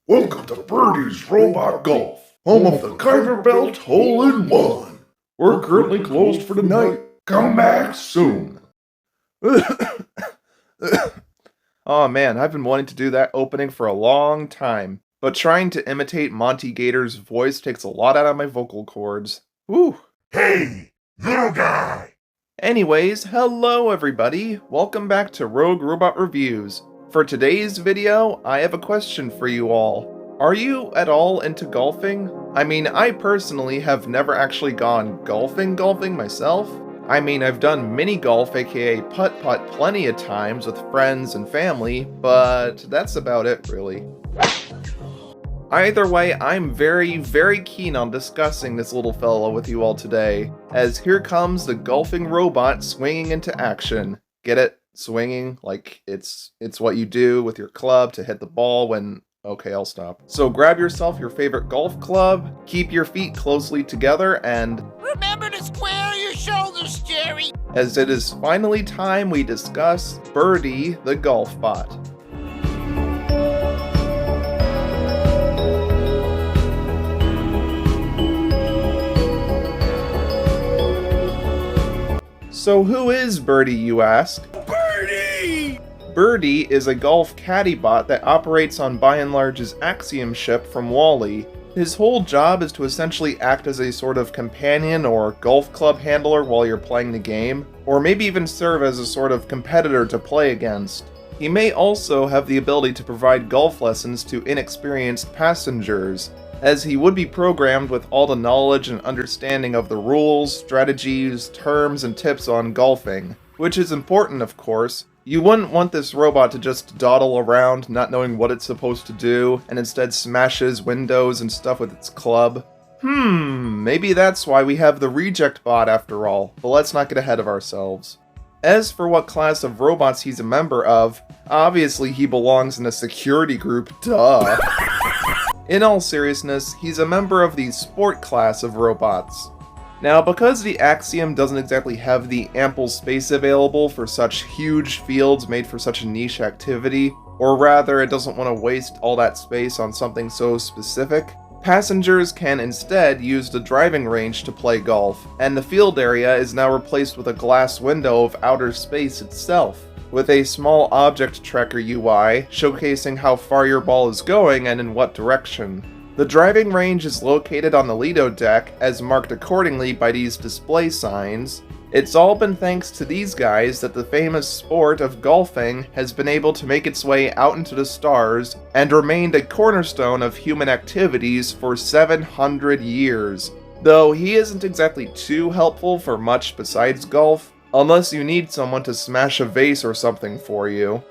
Welcome to Birdie's Robot Golf, home of the Kuiper Belt Hole-in-One. We're currently closed for tonight. Come back soon. Oh man, I've been wanting to do that opening for a long time, but trying to imitate Monty Gator's voice takes a lot out of my vocal cords. Whew. Hey, little guy. Anyways, hello everybody. Welcome back to Rogue Robot Reviews. For today's video, I have a question for you all. Are you at all into golfing? I mean, I personally have never actually gone golfing myself. I mean, I've done mini golf, aka putt-putt, plenty of times with friends and family, but that's about it, really. Either way, I'm very keen on discussing this little fella with you all today, as here comes the golfing robot swinging into action. Get it? Swinging, like it's what you do with your club to hit the ball when... Okay, I'll stop. So grab yourself your favorite golf club, keep your feet closely together, and... Remember to square your shoulders, Jerry! As it is finally time we discuss Birdie the Golfbot. So who is Birdie, you ask? Birdie! Birdie is a golf caddy bot that operates on by and large's Axiom ship from Wally. His whole job is to essentially act as a sort of companion or golf club handler while you're playing the game, or maybe even serve as a sort of competitor to play against. He may also have the ability to provide golf lessons to inexperienced passengers, as he would be programmed with all the knowledge and understanding of the rules, strategies, terms, and tips on golfing. Which is important, of course. You wouldn't want this robot to just dawdle around, not knowing what it's supposed to do, and instead smashes windows and stuff with its club. Maybe that's why we have the reject bot after all, but let's not get ahead of ourselves. As for what class of robots he's a member of, obviously he belongs in a security group, duh. In all seriousness, he's a member of the sport class of robots. Now, because the Axiom doesn't exactly have the ample space available for such huge fields made for such a niche activity, or rather it doesn't want to waste all that space on something so specific, passengers can instead use the driving range to play golf, and the field area is now replaced with a glass window of outer space itself, with a small object tracker UI showcasing how far your ball is going and in what direction. The driving range is located on the Lido deck, as marked accordingly by these display signs. It's all been thanks to these guys that the famous sport of golfing has been able to make its way out into the stars and remained a cornerstone of human activities for 700 years. Though he isn't exactly too helpful for much besides golf, unless you need someone to smash a vase or something for you.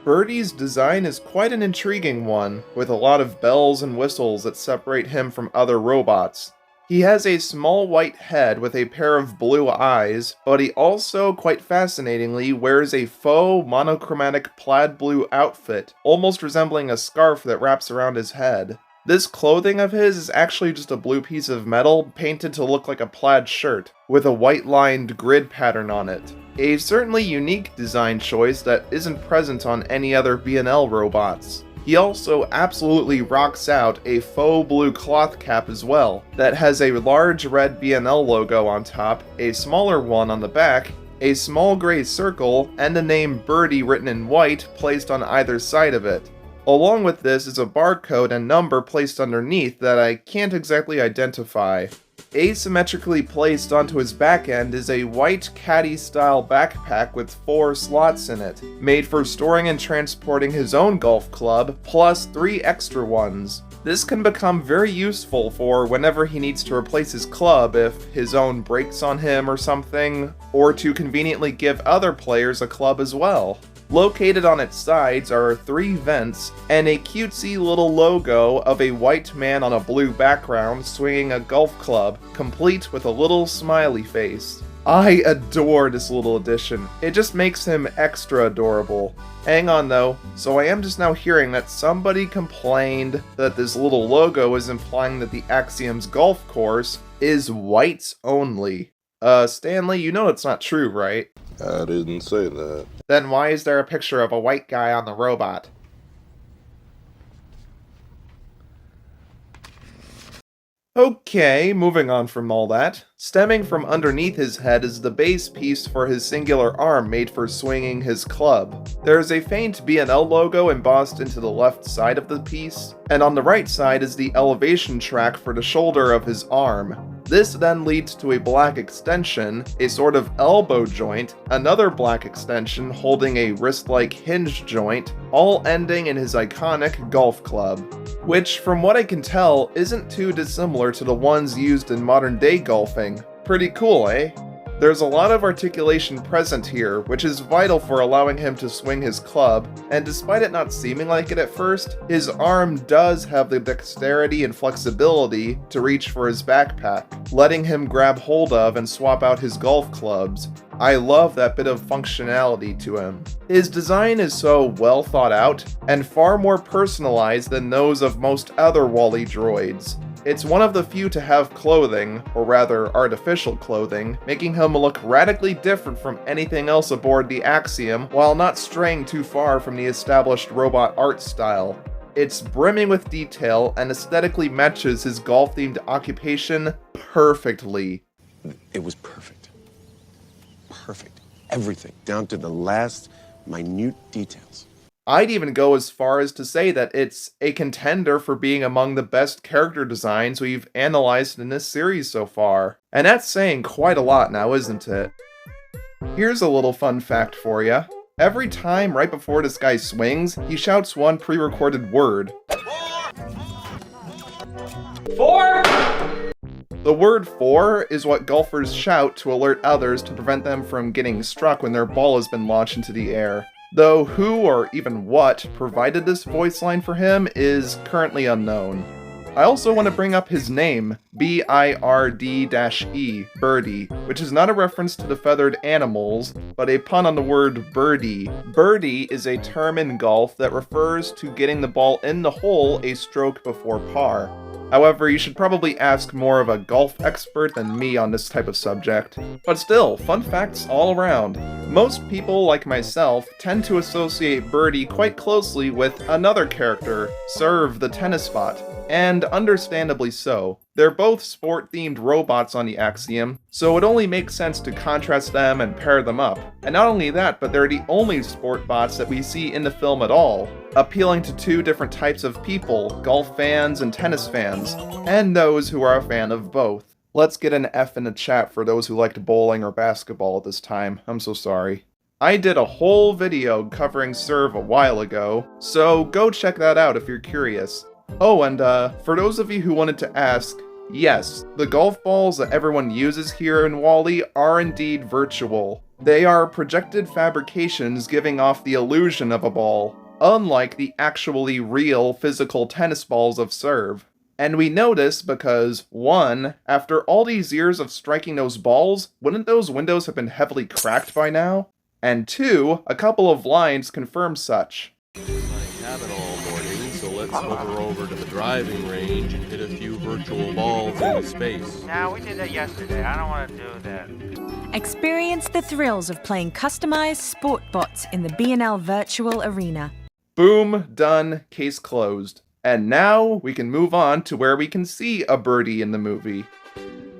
Birdie's design is quite an intriguing one, with a lot of bells and whistles that separate him from other robots. He has a small white head with a pair of blue eyes, but he also, quite fascinatingly, wears a faux monochromatic plaid blue outfit, almost resembling a scarf that wraps around his head. This clothing of his is actually just a blue piece of metal painted to look like a plaid shirt, with a white-lined grid pattern on it. A certainly unique design choice that isn't present on any other B&L robots. He also absolutely rocks out a faux blue cloth cap as well, that has a large red B&L logo on top, a smaller one on the back, a small gray circle, and the name Birdie written in white placed on either side of it. Along with this is a barcode and number placed underneath that I can't exactly identify. Asymmetrically placed onto his back end is a white caddy-style backpack with 4 slots in it, made for storing and transporting his own golf club, plus 3 extra ones. This can become very useful for whenever he needs to replace his club if his own breaks on him or something, or to conveniently give other players a club as well. Located on its sides are 3 vents, and a cutesy little logo of a white man on a blue background swinging a golf club, complete with a little smiley face. I adore this little addition. It just makes him extra adorable. Hang on though, so I am just now hearing that somebody complained that this little logo is implying that the Axiom's golf course is whites only. Stanley, you know it's not true, right? I didn't say that. Then why is there a picture of a white guy on the robot? Okay, moving on from all that. Stemming from underneath his head is the base piece for his singular arm made for swinging his club. There is a faint B&L logo embossed into the left side of the piece, and on the right side is the elevation track for the shoulder of his arm. This then leads to a black extension, a sort of elbow joint, another black extension holding a wrist-like hinge joint, all ending in his iconic golf club. Which, from what I can tell, isn't too dissimilar to the ones used in modern-day golfing. Pretty cool, eh? There's a lot of articulation present here, which is vital for allowing him to swing his club, and despite it not seeming like it at first, his arm does have the dexterity and flexibility to reach for his backpack, letting him grab hold of and swap out his golf clubs. I love that bit of functionality to him. His design is so well thought out, and far more personalized than those of most other Wall-E droids. It's one of the few to have clothing, or rather artificial clothing, making him look radically different from anything else aboard the Axiom while not straying too far from the established robot art style. It's brimming with detail and aesthetically matches his golf-themed occupation perfectly. It was perfect. Perfect. Everything, down to the last minute details. I'd even go as far as to say that it's a contender for being among the best character designs we've analyzed in this series so far. And that's saying quite a lot now, isn't it? Here's a little fun fact for you. Every time right before this guy swings, he shouts one pre-recorded word. Four! The word 4 is what golfers shout to alert others to prevent them from getting struck when their ball has been launched into the air. Though who or even what provided this voice line for him is currently unknown. I also want to bring up his name, B-I-R-D-E, Birdie, which is not a reference to the feathered animals, but a pun on the word birdie. Birdie is a term in golf that refers to getting the ball in the hole a stroke before par. However, you should probably ask more of a golf expert than me on this type of subject. But still, fun facts all around. Most people, like myself, tend to associate Birdie quite closely with another character, Serve the tennis bot. And understandably so. They're both sport-themed robots on the Axiom, so it only makes sense to contrast them and pair them up. And not only that, but they're the only sport bots that we see in the film at all, appealing to two different types of people, golf fans and tennis fans, and those who are a fan of both. Let's get an F in the chat for those who liked bowling or basketball at this time. I'm so sorry. I did a whole video covering Serve a while ago, so go check that out if you're curious. Oh, and for those of you who wanted to ask, yes, the golf balls that everyone uses here in Wall-E are indeed virtual. They are projected fabrications giving off the illusion of a ball, unlike the actually real physical tennis balls of Serve. And we know this because, 1, after all these years of striking those balls, wouldn't those windows have been heavily cracked by now? And 2, a couple of lines confirm such. I have it all morning, so let's hover over to the driving range and hit a few virtual balls into space. Nah, we did that yesterday. I don't want to do that. Experience the thrills of playing customized sport bots in the B&L virtual arena. Boom, done, case closed. And now we can move on to where we can see a birdie in the movie.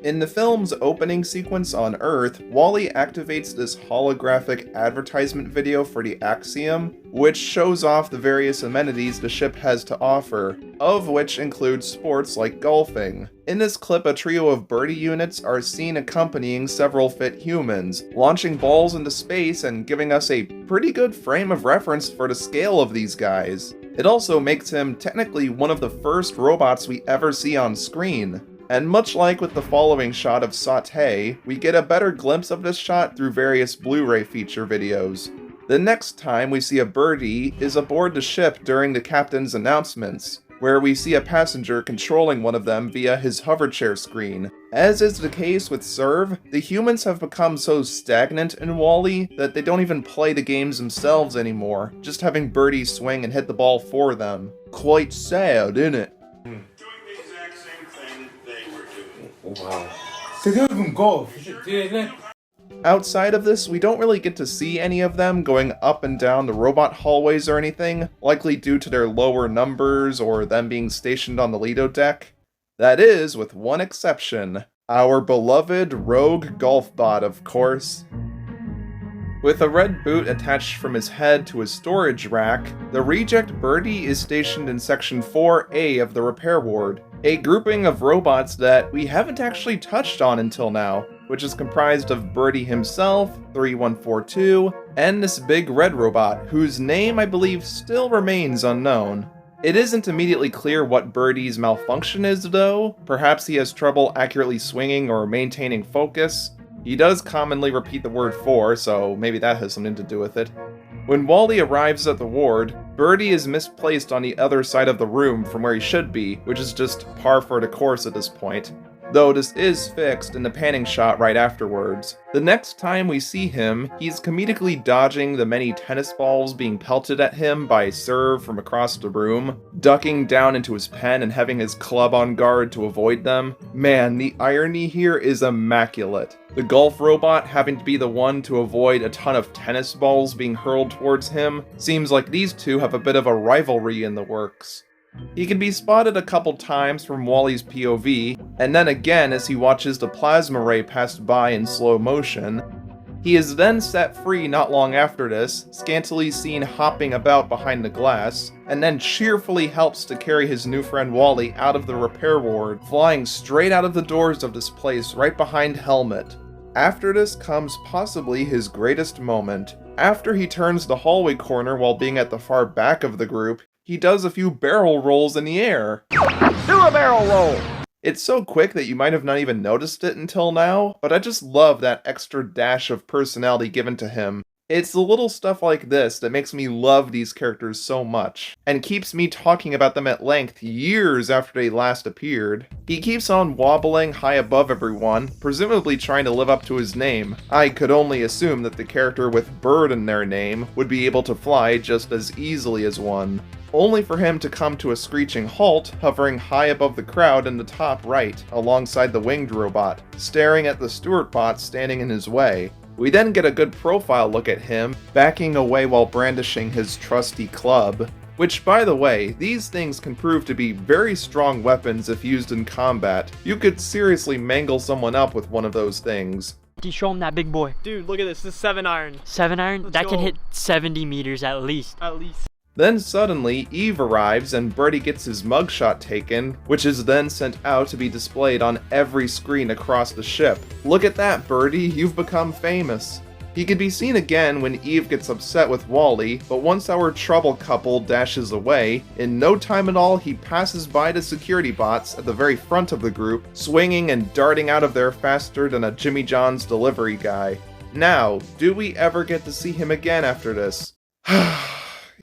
In the film's opening sequence on Earth, Wall-E activates this holographic advertisement video for the Axiom, which shows off the various amenities the ship has to offer, of which include sports like golfing. In this clip, a trio of birdie units are seen accompanying several fit humans, launching balls into space and giving us a pretty good frame of reference for the scale of these guys. It also makes him technically one of the first robots we ever see on screen. And much like with the following shot of Sauté, we get a better glimpse of this shot through various Blu-ray feature videos. The next time we see a birdie is aboard the ship during the captain's announcements, where we see a passenger controlling one of them via his hoverchair screen. As is the case with Serve, the humans have become so stagnant in Wall-E that they don't even play the games themselves anymore, just having birdies swing and hit the ball for them. Quite sad, innit? Wow. They don't even golf. Outside of this, we don't really get to see any of them going up and down the robot hallways or anything, likely due to their lower numbers or them being stationed on the Lido deck. That is, with one exception. Our beloved rogue Golfbot, of course. With a red boot attached from his head to his storage rack, the reject Birdie is stationed in Section 4A of the repair ward, a grouping of robots that we haven't actually touched on until now, which is comprised of Birdie himself, 3142, and this big red robot, whose name I believe still remains unknown. It isn't immediately clear what Birdie's malfunction is though. Perhaps he has trouble accurately swinging or maintaining focus. He does commonly repeat the word 4, so maybe that has something to do with it. When Wally arrives at the ward, Birdie is misplaced on the other side of the room from where he should be, which is just par for the course at this point. Though this is fixed in the panning shot right afterwards. The next time we see him, he's comedically dodging the many tennis balls being pelted at him by Serve from across the room, ducking down into his pen and having his club on guard to avoid them. Man, the irony here is immaculate. The golf robot having to be the one to avoid a ton of tennis balls being hurled towards him. Seems like these two have a bit of a rivalry in the works. He can be spotted a couple times from Wally's POV, and then again as he watches the plasma ray pass by in slow motion. He is then set free not long after this, scantily seen hopping about behind the glass, and then cheerfully helps to carry his new friend Wally out of the repair ward, flying straight out of the doors of this place right behind Helmet. After this comes possibly his greatest moment. After he turns the hallway corner while being at the far back of the group, he does a few barrel rolls in the air. Do a barrel roll! It's so quick that you might have not even noticed it until now, but I just love that extra dash of personality given to him. It's the little stuff like this that makes me love these characters so much, and keeps me talking about them at length years after they last appeared. He keeps on wobbling high above everyone, presumably trying to live up to his name. I could only assume that the character with bird in their name would be able to fly just as easily as one. Only for him to come to a screeching halt, hovering high above the crowd in the top right, alongside the winged robot, staring at the Stewart bot standing in his way. We then get a good profile look at him, backing away while brandishing his trusty club. Which, by the way, these things can prove to be very strong weapons if used in combat. You could seriously mangle someone up with one of those things. Show him that big boy. Dude, look at this. This is 7-iron. 7-iron? Let's That go. can hit 70 meters at least. At least. Then suddenly, Eve arrives and Birdie gets his mugshot taken, which is then sent out to be displayed on every screen across the ship. Look at that, Birdie, you've become famous. He can be seen again when Eve gets upset with Wally, but once our trouble couple dashes away, in no time at all he passes by the security bots at the very front of the group, swinging and darting out of there faster than a Jimmy John's delivery guy. Now, do we ever get to see him again after this?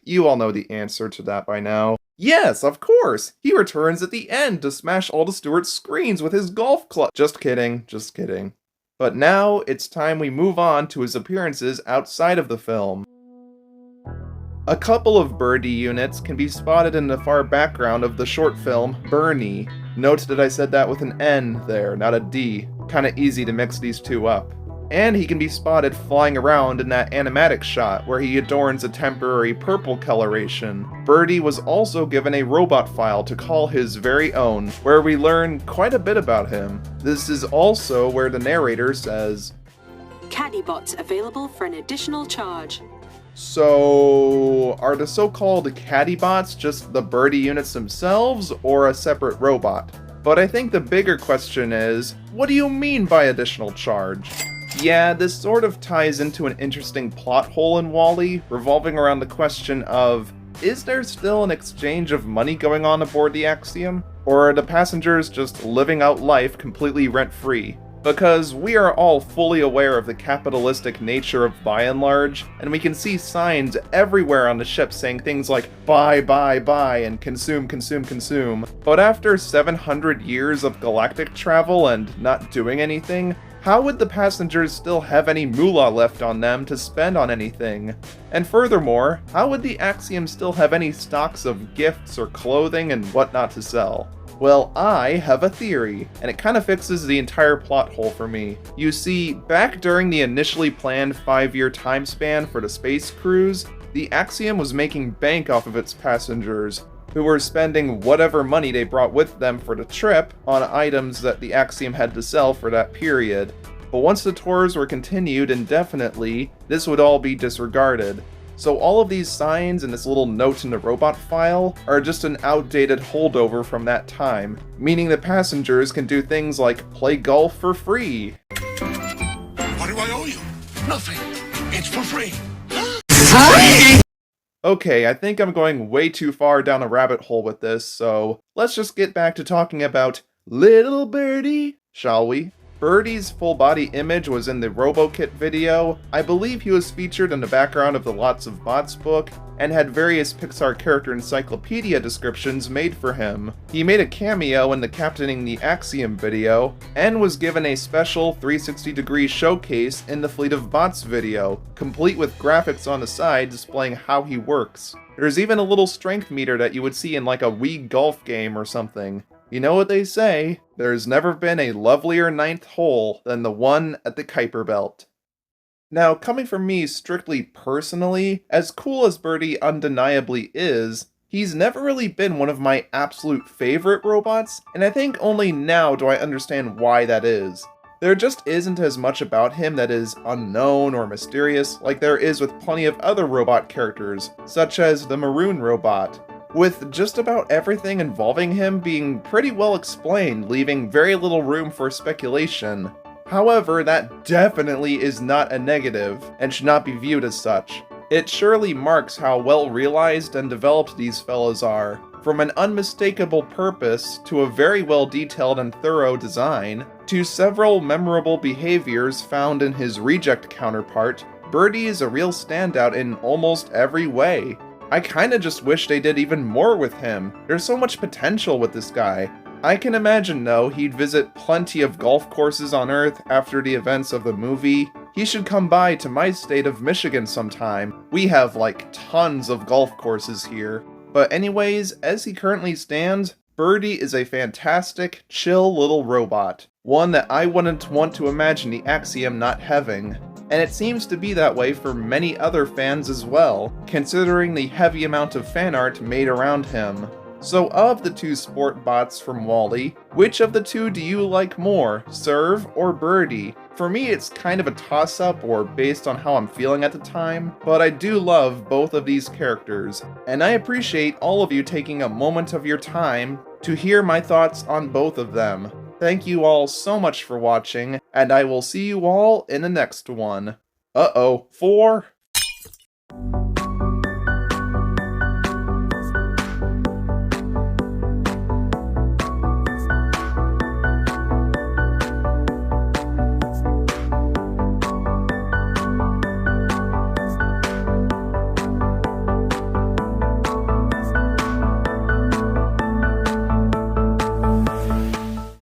You all know the answer to that by now. Yes, of course! He returns at the end to smash all the Stewart's screens with his golf club. Just kidding, just kidding. But now, it's time we move on to his appearances outside of the film. A couple of Birdie units can be spotted in the far background of the short film, Bernie. Note that I said that with an N there, not a D. Kinda easy to mix these two up. And he can be spotted flying around in that animatic shot where he adorns a temporary purple coloration. Birdie was also given a robot file to call his very own, where we learn quite a bit about him. This is also where the narrator says, Caddy bots available for an additional charge. So, are the so-called caddy bots just the Birdie units themselves, or a separate robot? But I think the bigger question is, what do you mean by additional charge? Yeah, this sort of ties into an interesting plot hole in Wall-E, revolving around the question of, is there still an exchange of money going on aboard the Axiom? Or are the passengers just living out life completely rent-free? Because we are all fully aware of the capitalistic nature of By and Large, and we can see signs everywhere on the ship saying things like buy, buy, buy, and consume, consume, consume. But after 700 years of galactic travel and not doing anything, how would the passengers still have any moolah left on them to spend on anything? And furthermore, how would the Axiom still have any stocks of gifts or clothing and whatnot to sell? Well, I have a theory, and it kind of fixes the entire plot hole for me. You see, back during the initially planned 5-year time span for the space cruise, the Axiom was making bank off of its passengers, who were spending whatever money they brought with them for the trip on items that the Axiom had to sell for that period. But once the tours were continued indefinitely, this would all be disregarded. So all of these signs and this little note in the robot file are just an outdated holdover from that time, meaning the passengers can do things like play golf for free. What do I owe you? Nothing. It's for free. Okay, I think I'm going way too far down a rabbit hole with this, so let's just get back to talking about Little Birdie, shall we? Birdie's full body image was in the RoboKit video. I believe he was featured in the background of the Lots of Bots book, and had various Pixar character encyclopedia descriptions made for him. He made a cameo in the Captaining the Axiom video, and was given a special 360-degree showcase in the Fleet of Bots video, complete with graphics on the side displaying how he works. There's even a little strength meter that you would see in like a Wii golf game or something. You know what they say, there's never been a lovelier ninth hole than the one at the Kuiper Belt. Now, coming from me strictly personally, as cool as Birdie undeniably is, he's never really been one of my absolute favorite robots, and I think only now do I understand why that is. There just isn't as much about him that is unknown or mysterious like there is with plenty of other robot characters, such as the Maroon robot, with just about everything involving him being pretty well explained, leaving very little room for speculation. However, that definitely is not a negative, and should not be viewed as such. It surely marks how well realized and developed these fellows are, from an unmistakable purpose to a very well detailed and thorough design, to several memorable behaviors found in his reject counterpart. Birdie is a real standout in almost every way. I kinda just wish they did even more with him. There's so much potential with this guy. I can imagine, though, he'd visit plenty of golf courses on Earth after the events of the movie. He should come by to my state of Michigan sometime. We have, like, tons of golf courses here. But anyways, as he currently stands, Birdie is a fantastic, chill little robot. One that I wouldn't want to imagine the Axiom not having. And it seems to be that way for many other fans as well, considering the heavy amount of fan art made around him. So of the two sport bots from WALL-E, which of the two do you like more, Serve or Birdie? For me, it's kind of a toss-up or based on how I'm feeling at the time, but I do love both of these characters, and I appreciate all of you taking a moment of your time to hear my thoughts on both of them. Thank you all so much for watching, and I will see you all in the next one. Uh-oh, 4